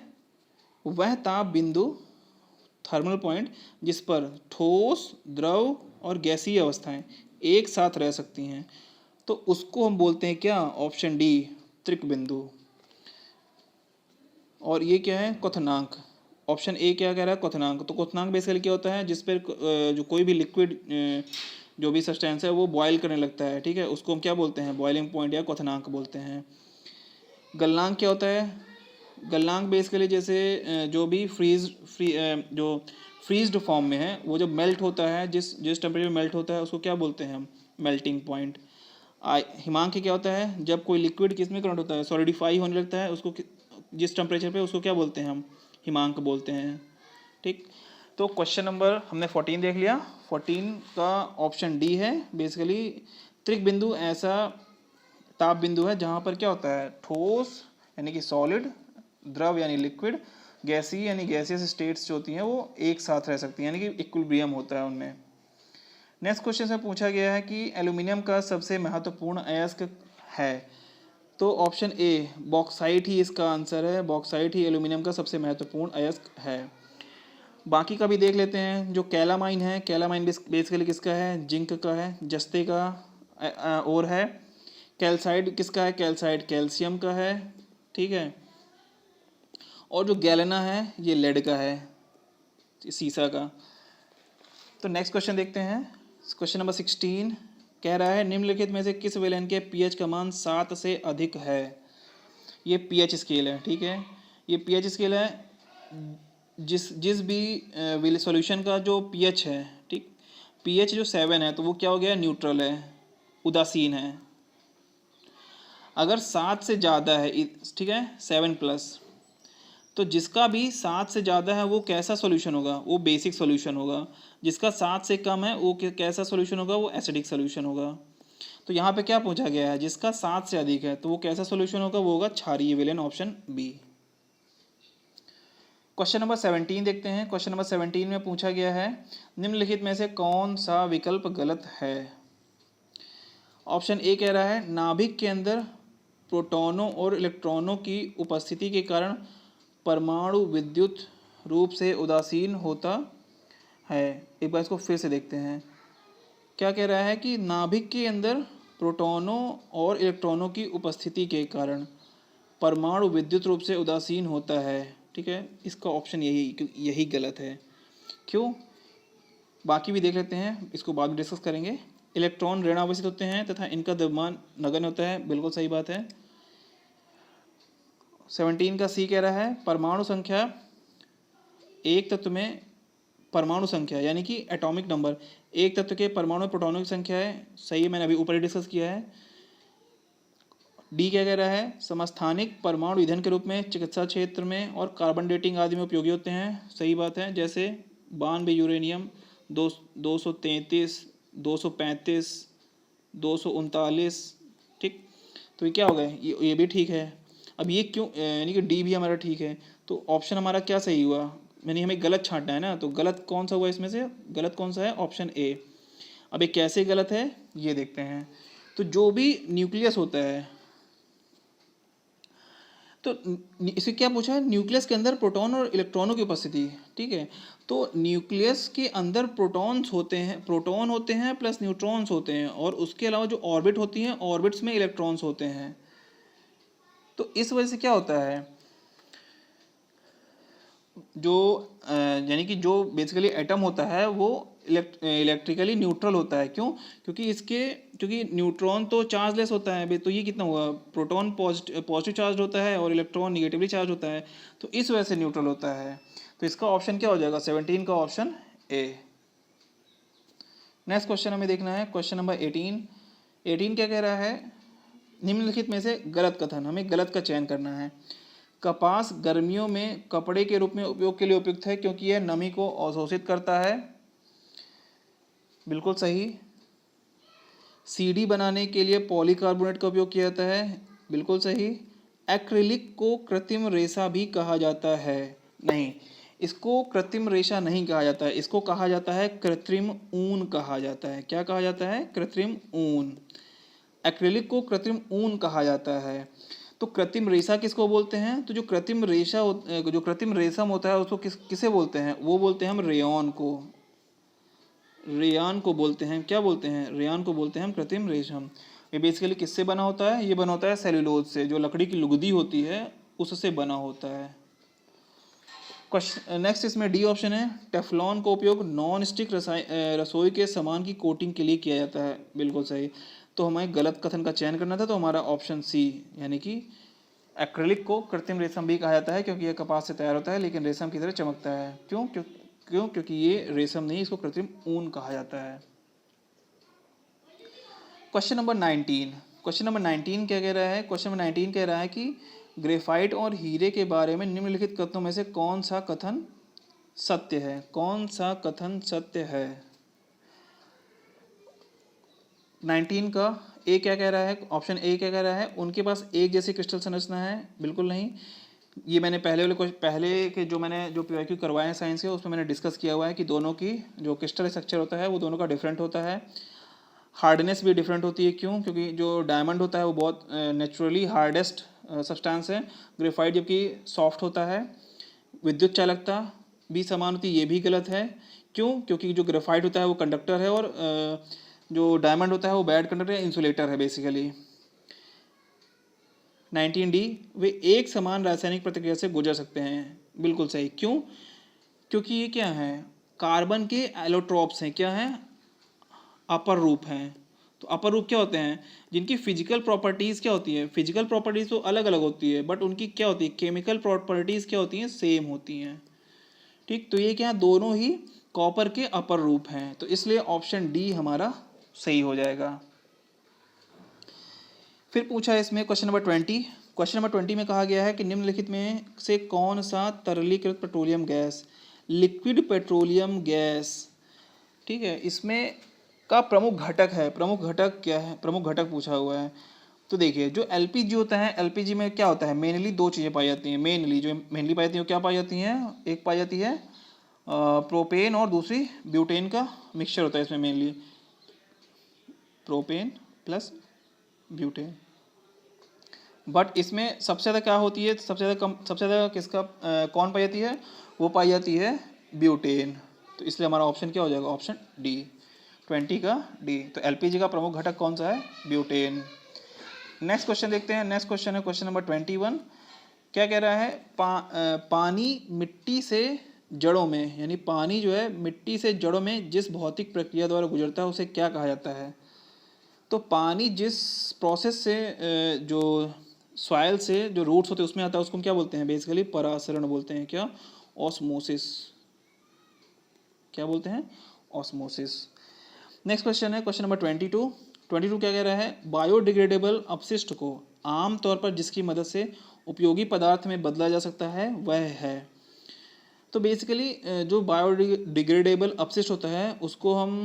वह ताप बिंदु, थर्मल पॉइंट, जिस पर ठोस, द्रव और गैसीय अवस्थाएं एक साथ रह सकती हैं, तो उसको हम बोलते हैं क्या, ऑप्शन डी, त्रिक बिंदु। और ये क्या है, क्वथनांक। ऑप्शन ए क्या कह रहा है, क्वथनांक। तो क्वथनांक बेसिकली क्या होता है, जिस पर जो कोई भी लिक्विड, जो भी सब्सटेंस है वो बॉयल करने लगता है, ठीक है, उसको हम क्या बोलते हैं, बॉइलिंग पॉइंट या क्वथनांक बोलते हैं। गलनांक क्या होता है, गलनांक बेसिकली जैसे जो भी फ्रीज्ड फॉर्म में है, वो जब मेल्ट होता है, जिस जिस टेम्परेचर में मेल्ट होता है उसको क्या बोलते हैं हम, मेल्टिंग पॉइंट। हिमांक क्या होता है, जब कोई लिक्विड किस में कन्वर्ट होता है, सॉलिडिफाई होने लगता है, उसको जिस टेम्परेचर पे, उसको क्या बोलते हैं हम, हिमांक बोलते हैं। ठीक, तो क्वेश्चन नंबर हमने 14 देख लिया। 14 का ऑप्शन डी है। बेसिकली त्रिक बिंदु ऐसा ताप बिंदु है जहाँ पर क्या होता है, ठोस यानी कि सॉलिड, द्रव यानी लिक्विड, गैसीय यानी गैसियस स्टेट्स जो होती हैं वो एक साथ रह सकती हैं, यानी कि इक्विलिब्रियम होता है उनमें। नेक्स्ट क्वेश्चन में पूछा गया है कि एल्यूमिनियम का सबसे महत्वपूर्ण अयस्क है, तो ऑप्शन ए बॉक्साइट ही इसका आंसर है। बॉक्साइट ही एल्यूमिनियम का सबसे महत्वपूर्ण अयस्क है। बाकी का भी देख लेते हैं। जो कैलामाइन है, कैलामाइन बेसिकली किसका है, जिंक का है, जस्ते का और है। कैल्साइड किसका है, कैल्साइड कैल्शियम का है। ठीक है, और जो गैलेना है ये लेड का है, सीसा का। तो नेक्स्ट क्वेश्चन देखते हैं। क्वेश्चन नंबर 16 कह रहा है निम्नलिखित में से किस विलयन के पीएच का मान 7 से अधिक है। ये पीएच स्केल है। ठीक है, ये पीएच स्केल है, जिस भी सॉल्यूशन का जो पीएच है, ठीक, पीएच जो 7 है तो वो क्या हो गया, न्यूट्रल है, उदासीन है। अगर 7 से ज़्यादा है, ठीक है, 7+, तो जिसका भी 7 से ज़्यादा है वो कैसा सॉल्यूशन होगा, वो बेसिक सॉल्यूशन होगा। जिसका 7 से कम है वो कैसा सॉल्यूशन होगा, वो एसिडिक सॉल्यूशन होगा। तो यहाँ पे क्या पूछा गया है, जिसका 7 से अधिक है तो वो कैसा सॉल्यूशन होगा, वो होगा क्षारीय विलयन, ऑप्शन बी। क्वेश्चन नंबर 17 देखते हैं। क्वेश्चन नंबर 17 में पूछा गया है निम्नलिखित में से कौन सा विकल्प गलत है। ऑप्शन ए कह रहा है नाभिक के अंदर प्रोटॉनों और इलेक्ट्रॉनों की उपस्थिति के कारण परमाणु विद्युत रूप से उदासीन होता है। एक बार इसको फिर से देखते हैं। क्या कह रहा है कि नाभिक के अंदर प्रोटॉनों और इलेक्ट्रॉनों की उपस्थिति के कारण परमाणु विद्युत रूप से उदासीन होता है। ठीक है, इसका ऑप्शन यही गलत है। क्यों, बाकी भी देख लेते हैं, इसको बाद में डिस्कस करेंगे। इलेक्ट्रॉन ऋणावेशित होते हैं तथा इनका द्रव्यमान नगण्य होता है, बिल्कुल सही बात है। 17 का सी कह रहा है परमाणु संख्या एक तत्व में, परमाणु संख्या यानी कि एटॉमिक नंबर, एक तत्व के परमाणु प्रोटॉनों की संख्या है। सही है, मैंने अभी ऊपर ही डिस्कस किया है। डी क्या कह रहा है समस्थानिक परमाणु ईंधन के रूप में चिकित्सा क्षेत्र में और कार्बन डेटिंग आदि में उपयोगी होते हैं। सही बात है, जैसे 92 यूरेनियम, 233, 235, 239। ठीक, तो ये क्या हो गए, ये भी ठीक है। अब ये क्यों, यानी कि डी भी हमारा ठीक है, तो ऑप्शन हमारा क्या सही हुआ, यानी हमें गलत छांटना है ना। तो गलत कौन सा हुआ इसमें से, गलत कौन सा है, ऑप्शन ए। अब ये कैसे गलत है ये देखते हैं। तो जो भी न्यूक्लियस होता है, तो इसे क्या पूछा है, न्यूक्लियस के अंदर प्रोटॉन और इलेक्ट्रॉनों की उपस्थिति। ठीक है, तो न्यूक्लियस के अंदर प्रोटॉन्स होते हैं, प्रोटॉन होते हैं प्लस न्यूट्रॉन्स होते हैं, और उसके अलावा जो ऑर्बिट होती हैं, ऑर्बिट्स में इलेक्ट्रॉन्स होते हैं। तो इस वजह से क्या होता है, जो यानी कि जो बेसिकली एटम होता है वो इलेक्ट्रिकली न्यूट्रल होता है। क्यों, क्योंकि न्यूट्रॉन तो चार्जलेस होता है। तो ये कितना हुआ, प्रोटॉन पॉजिटिव चार्ज होता है और इलेक्ट्रॉन निगेटिवली चार्ज होता है, तो इस वजह से न्यूट्रल होता है। तो इसका ऑप्शन क्या हो जाएगा, 17 का ऑप्शन ए। नेक्स्ट क्वेश्चन हमें देखना है, क्वेश्चन नंबर 18 क्या कह रहा है निम्नलिखित में से गलत कथन, हमें गलत का चयन करना है। कपास गर्मियों में कपड़े के रूप में उपयोग के लिए उपयुक्त है क्योंकि यह नमी को अवशोषित करता है, बिल्कुल सही। सीडी बनाने के लिए पॉलीकार्बोनेट का उपयोग किया जाता है, बिल्कुल सही। एक्रिलिक को कृत्रिम रेशा भी कहा जाता है, नहीं, इसको कृत्रिम रेशा नहीं कहा जाता है, इसको कहा जाता है कृत्रिम ऊन कहा जाता है। क्या कहा जाता है, कृत्रिम ऊन। एक्रिलिक को कृत्रिम ऊन कहा जाता है। तो कृत्रिम रेशा किसको बोलते हैं, तो जो कृत्रिम रेशम होता है उसको किसे बोलते हैं, वो बोलते हैं हम रेयॉन को, रेयान को बोलते हैं। क्या बोलते हैं, रेयान को बोलते हैं हम कृत्रिम रेशम। ये बेसिकली किससे बना होता है, ये बना होता है सेल्यूलोज से, जो लकड़ी की लुगदी होती है उससे बना होता है। क्वेश्चन नेक्स्ट, इसमें डी ऑप्शन है टेफ्लॉन का उपयोग नॉन स्टिक रसोई के सामान की कोटिंग के लिए किया जाता है, बिल्कुल सही। तो हमें गलत कथन का चयन करना था, तो हमारा ऑप्शन सी, यानी कि एक्रिलिक को कृत्रिम रेशम भी कहा जाता है क्योंकि यह कपास से तैयार होता है लेकिन रेशम की तरह चमकता है। क्योंकि ये रेशम नहीं, इसको कृत्रिम ऊन कहा जाता है। क्वेश्चन नंबर 19, क्वेश्चन नंबर 19 क्या कह रहा है? क्वेश्चन नंबर 19 कह रहा है कि ग्रेफाइट और हीरे के बारे में निम्नलिखित कथनों में से कौन सा कथन सत्य है? कौन सा कथन सत्य है? 19 का ए क्या कह रहा है? ऑप्शन ए क्या कह रहा है? उनके पास एक जैसी क्रिस्टल संरचना है। बिल्कुल नहीं। ये मैंने पहले के जो मैंने जो पीवाईक्यू करवाए हैं साइंस के, उसमें मैंने डिस्कस किया हुआ है कि दोनों की जो क्रिस्टल स्ट्रक्चर होता है वो दोनों का डिफरेंट होता है। हार्डनेस भी डिफरेंट होती है। क्यों? क्योंकि जो डायमंड होता है वो बहुत नेचुरली हार्डेस्ट सब्सटेंस है, ग्रेफाइट जबकि सॉफ्ट होता है। विद्युत चालकता भी समान होती है, ये भी गलत है। क्यों? क्योंकि जो ग्रेफाइट होता है वो कंडक्टर है और जो डायमंड होता है वो बैड कंडक्टर है, इंसुलेटर है बेसिकली। 19D, वे एक समान रासायनिक प्रतिक्रिया से गुजर सकते हैं। बिल्कुल सही। क्यों? क्योंकि ये क्या है? कार्बन के एलोट्रॉप्स हैं। क्या हैं? अपर रूप हैं। तो अपर रूप क्या होते हैं? जिनकी फिजिकल प्रॉपर्टीज़ क्या होती है? फिजिकल प्रॉपर्टीज़ तो अलग अलग होती है, बट उनकी क्या होती है? केमिकल प्रॉपर्टीज़ क्या होती हैं? सेम होती हैं। ठीक, तो ये क्या, दोनों ही कॉपर के अपर रूप हैं, तो इसलिए ऑप्शन डी हमारा सही हो जाएगा। फिर पूछा है इसमें क्वेश्चन नंबर 20। क्वेश्चन नंबर 20 में कहा गया है कि निम्नलिखित में से कौन सा तरलीकृत petroleum gas, liquid petroleum gas, ठीक है, इसमें का प्रमुख घटक है? प्रमुख घटक क्या है? प्रमुख घटक पूछा हुआ है। तो देखिए, जो एलपीजी होता है, एलपीजी में क्या होता है? मेनली दो चीज़ें पाई जाती हैं। मेनली पाई जाती हैं, क्या पाई जाती हैं? एक पाई जाती है प्रोपेन और दूसरी ब्यूटेन का मिक्सचर होता है इसमें mainly, propane plus butane. But इसमें सबसे ज़्यादा क्या होती है? सबसे ज़्यादा किसका कौन पाई जाती है? वो पाई जाती है ब्यूटेन। तो इसलिए हमारा ऑप्शन क्या हो जाएगा? ऑप्शन डी, 20 का डी। तो एलपीजी का प्रमुख घटक कौन सा है? ब्यूटेन। नेक्स्ट क्वेश्चन देखते हैं। नेक्स्ट क्वेश्चन है क्वेश्चन नंबर 21। क्या कह रहा है? पानी मिट्टी से जड़ों में, यानी पानी जो है मिट्टी से जड़ों में जिस भौतिक प्रक्रिया द्वारा गुजरता है उसे क्या कहा जाता है? तो पानी जिस प्रोसेस से जो सॉइल से जो रूट्स होते हैं उसमें आता है उसको हम क्या बोलते हैं? बेसिकली परासरण बोलते हैं। क्या? ऑस्मोसिस। क्या बोलते हैं? ऑस्मोसिस। नेक्स्ट क्वेश्चन है क्वेश्चन नंबर 22। 22 क्या कह रहा है? बायोडिग्रेडेबल अपशिष्ट को आमतौर पर जिसकी मदद से उपयोगी पदार्थ में बदला जा सकता है वह है। तो बेसिकली जो बायोडिग्रेडेबल अपशिष्ट होता है उसको हम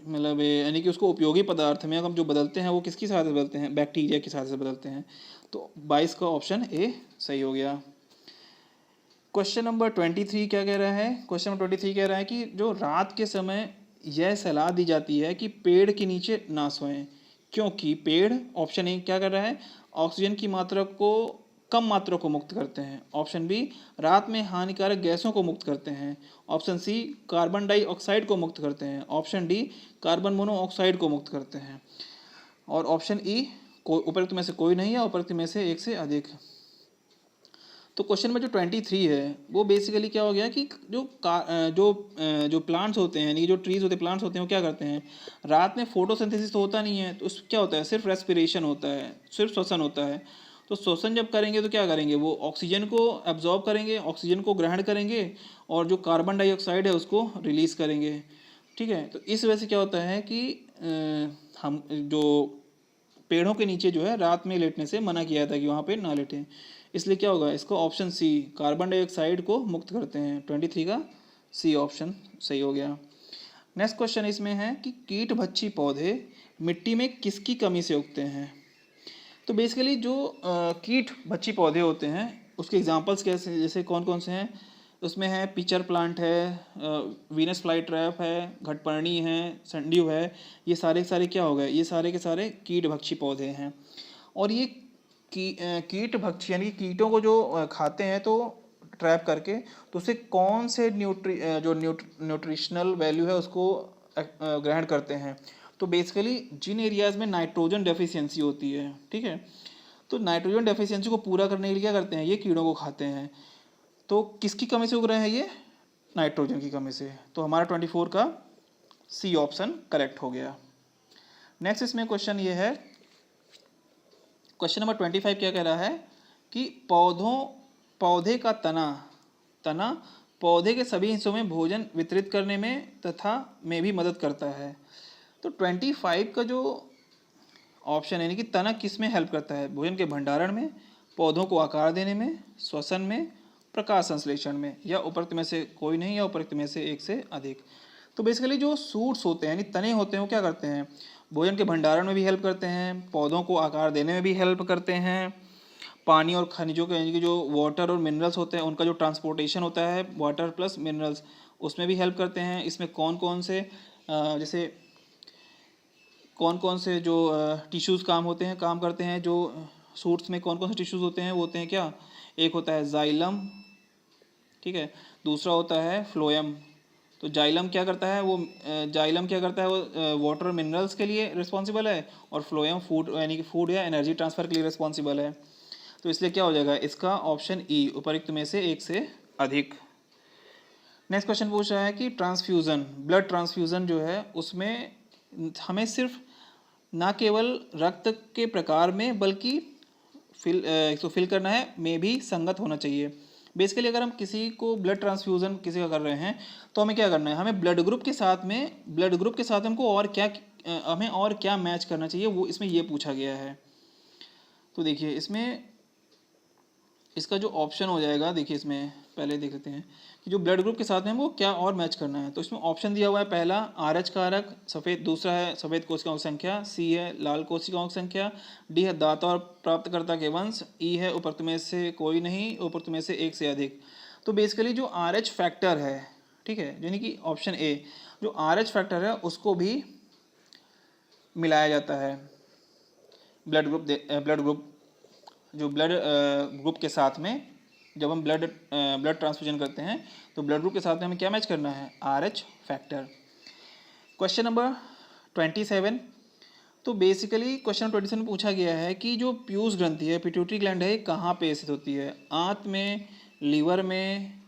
मतलब यानी कि उसको उपयोगी पदार्थ में हम जो बदलते हैं वो किसकी सहायता से बदलते हैं? बैक्टीरिया की सहायता से बदलते हैं। तो 22 का ऑप्शन ए सही हो गया। क्वेश्चन नंबर 23 क्या कह रहा है? क्वेश्चन नंबर 23 कह रहा है कि जो रात के समय यह सलाह दी जाती है कि पेड़ के नीचे ना सोएं, क्योंकि पेड़, ऑप्शन ए क्या कर रहा है? ऑक्सीजन की मात्रा को कम मात्रा को मुक्त करते हैं। ऑप्शन बी, रात में हानिकारक गैसों को मुक्त करते हैं। ऑप्शन सी, कार्बन डाइऑक्साइड को मुक्त करते हैं। ऑप्शन डी, कार्बन मोनोऑक्साइड को मुक्त करते हैं। और ऑप्शन ई, उपरोक्त में से कोई नहीं है, उपरोक्त में से एक से अधिक। तो क्वेश्चन में जो 23 है वो बेसिकली क्या हो गया कि जो प्लांट्स होते हैं, यानी जो ट्रीज होते हैं, प्लांट्स होते हैं, वो क्या करते हैं? रात में फोटोसिंथेसिस तो होता नहीं है, तो उस क्या होता है? सिर्फ रेस्पिरेशन होता है, सिर्फ श्वसन होता है। तो श्वसन जब करेंगे तो क्या करेंगे? वो ऑक्सीजन को एब्जॉर्ब करेंगे, ऑक्सीजन को ग्रहण करेंगे और जो कार्बन डाइऑक्साइड है उसको रिलीज करेंगे। ठीक है, तो इस वजह से क्या होता है कि हम जो पेड़ों के नीचे जो है रात में लेटने से मना किया था कि वहाँ पे ना लेटें। इसलिए क्या होगा? इसको ऑप्शन सी, कार्बन डाइऑक्साइड को मुक्त करते हैं। 23 का सी ऑप्शन सही हो गया। नेक्स्ट क्वेश्चन इसमें है कि कीट भक्षी पौधे मिट्टी में किसकी कमी से उगते हैं? तो बेसिकली जो कीट भक्षी पौधे होते हैं उसके एग्जांपल्स कैसे, जैसे कौन कौन से हैं? उसमें है पिचर प्लांट है, वीनस फ्लाई ट्रैप है, घटपर्णी है, संड्यू है। ये सारे के सारे क्या हो गए? ये सारे के सारे कीट भक्षी पौधे हैं। और ये कीट भक्षी यानी कीटों को जो खाते हैं तो ट्रैप करके, तो उससे कौन से न्यूट्रिशनल वैल्यू है उसको ग्रहण करते हैं? तो बेसिकली जिन एरियाज़ में नाइट्रोजन डेफिशिएंसी होती है, ठीक है, तो नाइट्रोजन डेफिशिएंसी को पूरा करने के लिए क्या करते हैं? ये कीड़ों को खाते हैं। तो किसकी कमी से उग रहे हैं ये? नाइट्रोजन की कमी से। तो हमारा 24 का सी ऑप्शन करेक्ट हो गया। नेक्स्ट इसमें क्वेश्चन ये है, क्वेश्चन नंबर 25 क्या कह रहा है कि पौधे का तना पौधे के सभी हिस्सों में भोजन वितरित करने में तथा में भी मदद करता है। तो 25 का जो ऑप्शन यानी कि तना किस में हेल्प करता है? भोजन के भंडारण में, पौधों को आकार देने में, श्वसन में, प्रकाश संश्लेषण में, या उपरोक्त में से कोई नहीं, या उपरोक्त में से एक से अधिक। तो बेसिकली जो सूट्स होते हैं यानी तने होते हैं वो क्या करते हैं? भोजन के भंडारण में भी हेल्प करते हैं, पौधों को आकार देने में भी हेल्प करते हैं, पानी और खनिजों के यानी कि जो वाटर और मिनरल्स होते हैं उनका जो ट्रांसपोर्टेशन होता है वाटर प्लस मिनरल्स उसमें भी हेल्प करते हैं। इसमें कौन कौन से जैसे कौन कौन से जो टिश्यूज़ काम करते हैं, जो सूट्स में कौन कौन से टिश्यूज़ होते हैं वो होते हैं क्या? एक होता है जाइलम, ठीक है, दूसरा होता है फ्लोएम। तो जाइलम क्या करता है? वो वाटर और मिनरल्स के लिए रिस्पॉन्सिबल है, और फ्लोएम फूड यानी कि फूड या एनर्जी ट्रांसफ़र के लिए रिस्पॉन्सिबल है। तो इसलिए क्या हो जाएगा इसका? ऑप्शन ई, उपरोक्त में से एक से अधिक। नेक्स्ट क्वेश्चन पूछ रहा है कि ट्रांसफ्यूज़न, ब्लड ट्रांसफ्यूज़न जो है उसमें हमें सिर्फ ना केवल रक्त के प्रकार में बल्कि फिल करना है में भी संगत होना चाहिए। बेसिकली अगर हम किसी को ब्लड ट्रांसफ्यूज़न किसी का कर रहे हैं तो हमें क्या करना है? हमें ब्लड ग्रुप के साथ हमको और क्या हमें और क्या मैच करना चाहिए वो इसमें ये पूछा गया है। तो देखिए इसमें इसका जो ऑप्शन हो जाएगा, देखिए इसमें पहले देख लेते हैं कि जो ब्लड ग्रुप के साथ में वो क्या और मैच करना है। तो इसमें ऑप्शन दिया हुआ है, पहला आरएच कारक सफ़ेद, दूसरा है सफ़ेद कोशिकाओं की संख्या, सी है लाल कोशिकाओं की संख्या, डी है दाता और प्राप्तकर्ता के वंश, ई है उपरोक्त में से कोई नहीं, उपरोक्त में से एक से अधिक। तो बेसिकली जो आरएच फैक्टर है, ठीक है, यानी कि ऑप्शन ए जो आरएच फैक्टर है उसको भी मिलाया जाता है ब्लड ग्रुप जो ब्लड ग्रुप के साथ में। जब हम ब्लड ट्रांसफ्यूजन करते हैं तो ब्लड ग्रुप के साथ में हमें क्या मैच करना है? RH factor. Question number 27। तो बेसिकली क्वेश्चन नंबर 27 में पूछा गया है कि जो पीयूष ग्रंथि है, पिट्यूटरी ग्लैंड है, कहाँ पे स्थित होती है? आंत में, लीवर में,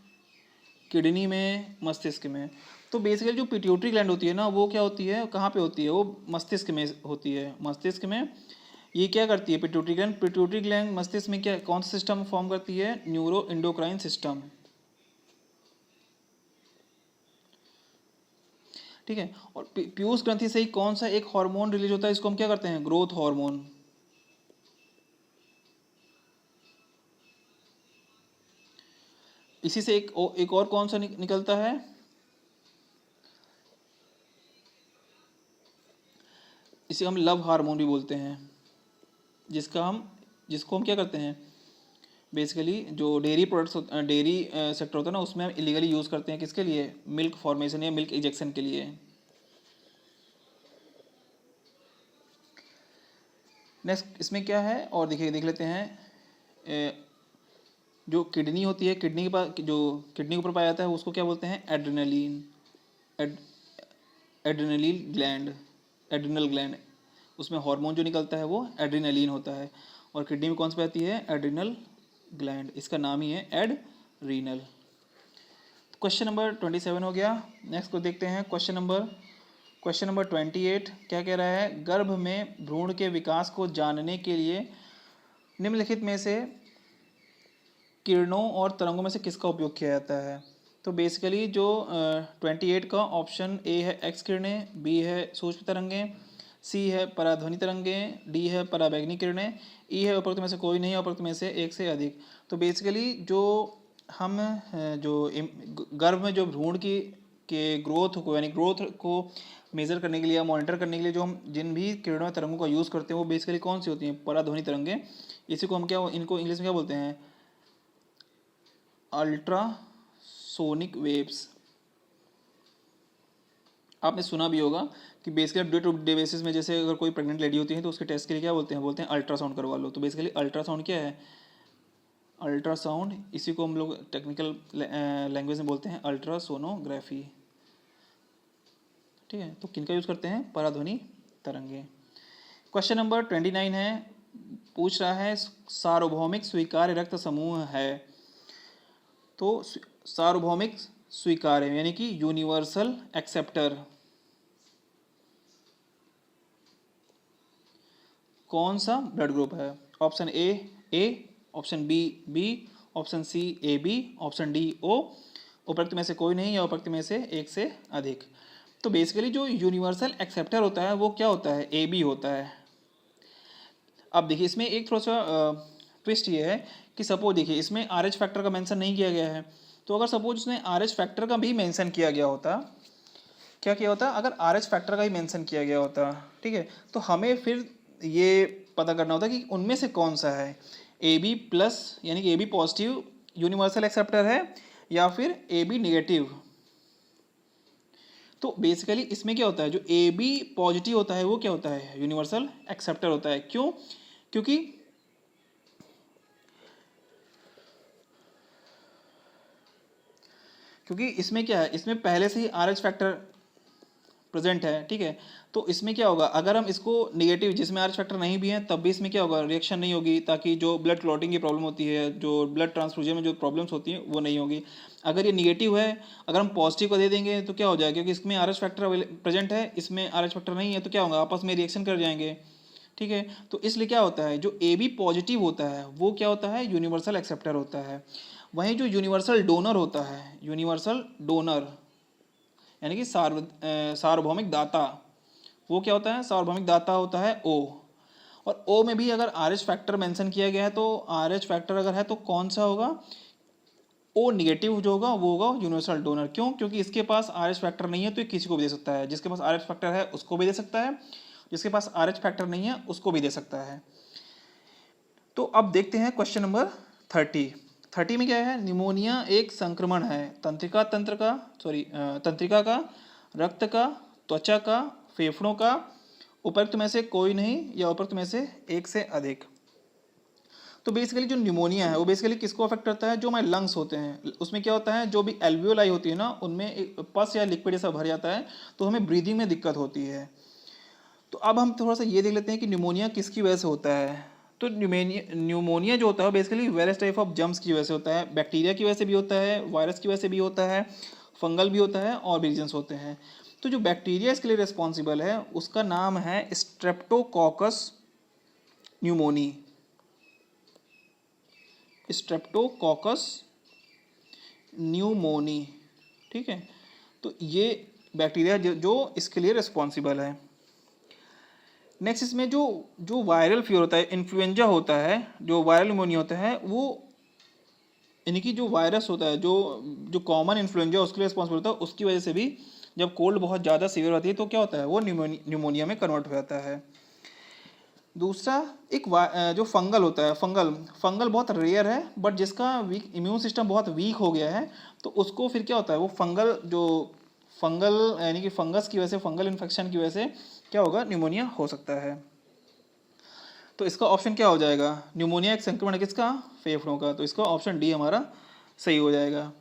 किडनी में, मस्तिष्क में। तो बेसिकली जो पिट्यूटरी ग्लैंड होती है ना वो क्या होती है, कहाँ पे होती है? वो मस्तिष्क में होती है। मस्तिष्क में ये क्या करती है? पिट्यूटरी ग्लैंड मस्तिष्क में क्या कौन सा सिस्टम फॉर्म करती है? न्यूरो इंडोक्राइन सिस्टम, ठीक है। और पीयूष ग्रंथि से ही कौन सा एक हार्मोन रिलीज होता है, इसको हम क्या करते हैं? Growth hormone. इसी से एक और कौन सा निकलता है? इसे हम लव हार्मोन भी बोलते हैं, जिसको हम क्या करते हैं? बेसिकली जो डेयरी प्रोडक्ट्स डेयरी सेक्टर होता है ना उसमें हम इलीगली यूज़ करते हैं, किसके लिए? मिल्क फॉर्मेशन या मिल्क इजेक्शन के लिए। नेक्स्ट इसमें क्या है और देखिए देख लेते हैं। जो किडनी होती है, किडनी के पास जो किडनी के ऊपर पाया जाता है उसको क्या बोलते हैं? Adrenaline, adrenal gland. उसमें हार्मोन जो निकलता है वो एड्रिनलिन होता है, और किडनी में कौन सी पाती है? एड्रिनल ग्लैंड, इसका नाम ही है एड्रीनल। क्वेश्चन नंबर 27 हो गया। नेक्स्ट को देखते हैं क्वेश्चन नंबर 28 क्या कह रहा है? गर्भ में भ्रूण के विकास को जानने के लिए निम्नलिखित में से किरणों और तरंगों में से किसका उपयोग किया जाता है? तो बेसिकली जो 28 का ऑप्शन ए है एक्स किरणें, बी है सूक्ष्म तरंगें, सी है पराध्वनि तरंगें, डी है पराबैंगनी किरणें, ई है उपरोक्त में से कोई नहीं, उपरोक्त में से एक से अधिक। तो बेसिकली जो हम गर्भ में जो भ्रूण की के ग्रोथ को यानी ग्रोथ को मेज़र करने के लिए या मॉनिटर करने के लिए जो हम जिन भी किरणों या तरंगों का यूज़ करते हैं वो बेसिकली कौन सी होती हैं? पराध्वनि तरंगें। इसी को हम इनको इंग्लिश में क्या बोलते हैं? Ultrasonic waves. आपने सुना भी होगा कि basically day to day basis में जैसे अगर कोई प्रेग्नेंट लेडी होती है तो उसके टेस्ट के लिए क्या बोलते हैं अल्ट्रासाउंड करवा लो। तो बेसिकली अल्ट्रासाउंड क्या है? अल्ट्रासाउंड, इसी को हम लोग टेक्निकल लैंग्वेज में बोलते हैं अल्ट्रासोनोग्राफी, ठीक है। तो किनका यूज़ करते हैं? पराध्वनि तरंगे। क्वेश्चन नंबर 29 है, पूछ रहा है सार्वभौमिक स्वीकार्य रक्त समूह है। तो सार्वभौमिक स्वीकार्य यानी कि यूनिवर्सल एक्सेप्टर कौन सा ब्लड ग्रुप है? Option A, option B, option C AB, option D O, उपरोक्त में से कोई नहीं या उपरोक्त में से एक से अधिक। तो बेसिकली जो यूनिवर्सल एक्सेप्टर होता है वो क्या होता है? AB होता है। अब देखिए इसमें एक थोड़ा सा ट्विस्ट ये है कि सपोज देखिए इसमें आर एच फैक्टर का मेंशन नहीं किया गया है, तो अगर सपोज उसने आर एच फैक्टर का भी मेंशन किया गया होता, क्या किया होता, अगर आर एच फैक्टर का ही मेंशन किया गया होता, ठीक है, तो हमें फिर ये पता करना होता कि उनमें से कौन सा है, ए बी प्लस यानी कि A B positive universal acceptor है या फिर ए बी निगेटिव। तो बेसिकली इसमें क्या होता है, जो ए बी पॉजिटिव होता है वो क्या होता है, यूनिवर्सल एक्सेप्टर होता है। क्यों? क्योंकि इसमें क्या है, इसमें पहले से ही आर एच फैक्टर प्रेजेंट है, ठीक है। तो इसमें क्या होगा, अगर हम इसको निगेटिव जिसमें आर एच फैक्टर नहीं भी है तब भी इसमें क्या होगा, रिएक्शन नहीं होगी, ताकि जो ब्लड क्लॉटिंग की प्रॉब्लम होती है, जो ब्लड ट्रांसफ्यूजन में जो प्रॉब्लम्स होती हैं वो नहीं होगी। अगर ये निगेटिव है, अगर हम पॉजिटिव को दे देंगे तो क्या हो जाएगा, क्योंकि इसमें आर एच फैक्टर प्रेजेंट है, इसमें आर एच फैक्टर नहीं है, तो क्या होगा, आपस में रिएक्शन कर जाएंगे, ठीक है। तो इसलिए क्या होता है, जो ए बी पॉजिटिव होता है वो क्या होता है, यूनिवर्सल एक्सेप्टर होता है। वहीं जो यूनिवर्सल डोनर होता है, यूनिवर्सल डोनर यानी कि सार्वभौमिक दाता, वो क्या होता है, सार्वभौमिक दाता होता है ओ। और ओ में भी अगर आर एच फैक्टर मेंशन किया गया है, तो आर एच फैक्टर अगर है तो कौन सा होगा, ओ निगेटिव जो होगा वो होगा यूनिवर्सल डोनर। क्यों? क्योंकि इसके पास आर एच फैक्टर नहीं है तो ये किसी को भी दे सकता है, जिसके पास आर एच फैक्टर है उसको भी दे सकता है, जिसके पास आर एच फैक्टर नहीं है उसको भी दे सकता है। तो अब देखते हैं क्वेश्चन नंबर 30 में क्या है, निमोनिया एक संक्रमण है तंत्रिका का, रक्त का, त्वचा का, फेफड़ों का, उपरोक्त में से कोई नहीं या उपरोक्त में से एक से अधिक। तो बेसिकली जो निमोनिया है वो बेसिकली किसको अफेक्ट करता है, जो हमारे लंग्स होते हैं उसमें क्या होता है, जो भी एल्वियोलाई होती है ना उनमें एक पस या लिक्विड जैसा भर जाता है, तो हमें ब्रीदिंग में दिक्कत होती है। तो अब हम थोड़ा सा ये देख लेते हैं कि निमोनिया किसकी वजह से होता है। तो न्यूमोनिया जो होता है basically various type of germs की वजह से होता है, बैक्टीरिया की वजह से भी होता है, वायरस की वजह से भी होता है, फंगल भी होता है और भी रीजन्स होते हैं। तो जो बैक्टीरिया इसके लिए रिस्पॉन्सिबल है उसका नाम है स्ट्रेप्टोकॉकस न्यूमोनी, स्ट्रेप्टोकॉकस न्यूमोनी, ठीक है। तो ये बैक्टीरिया जो इसके लिए रिस्पॉन्सिबल है। नेक्स्ट इसमें जो जो वायरल फीवर होता है, इन्फ्लुएंजा होता है, जो वायरल निमोनिया होता है वो यानी कि जो वायरस होता है, जो जो कॉमन इन्फ्लुएंजा उसके लिए रिस्पॉन्सिबल होता है, उसकी वजह से भी जब कोल्ड बहुत ज़्यादा सीवियर होती है तो क्या होता है, वो न्यूमोनिया में कन्वर्ट हो जाता है। दूसरा एक जो फंगल होता है, फंगल बहुत रेयर है, बट जिसका इम्यून सिस्टम बहुत वीक हो गया है तो उसको फिर क्या होता है, वो फंगल यानी कि फंगस की वजह से, फंगल इन्फेक्शन की वजह से क्या होगा, निमोनिया हो सकता है। तो इसका ऑप्शन क्या हो जाएगा, न्यूमोनिया एक संक्रमण है किसका, फेफड़ों का, तो इसका ऑप्शन डी हमारा सही हो जाएगा।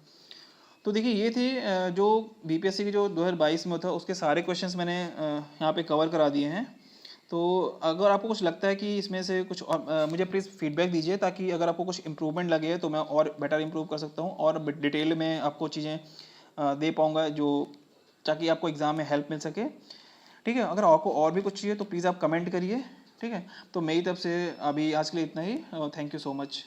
तो देखिए ये थे जो बीपीएससी के जो 2022 में था उसके सारे क्वेश्चंस मैंने यहाँ पे कवर करा दिए हैं। तो अगर आपको कुछ लगता है कि इसमें से कुछ और मुझे प्लीज़ फीडबैक दीजिए, ताकि अगर आपको कुछ इम्प्रूवमेंट लगे तो मैं और बेटर इम्प्रूव कर सकता हूँ और डिटेल में आपको चीज़ें दे पाऊँगा, जो ताकि आपको एग्ज़ाम में हेल्प मिल सके, ठीक है। अगर आपको और भी कुछ चाहिए तो प्लीज़ आप कमेंट करिए, ठीक है। तो मेरी तरफ से अभी आज के लिए इतना ही, थैंक यू सो मच।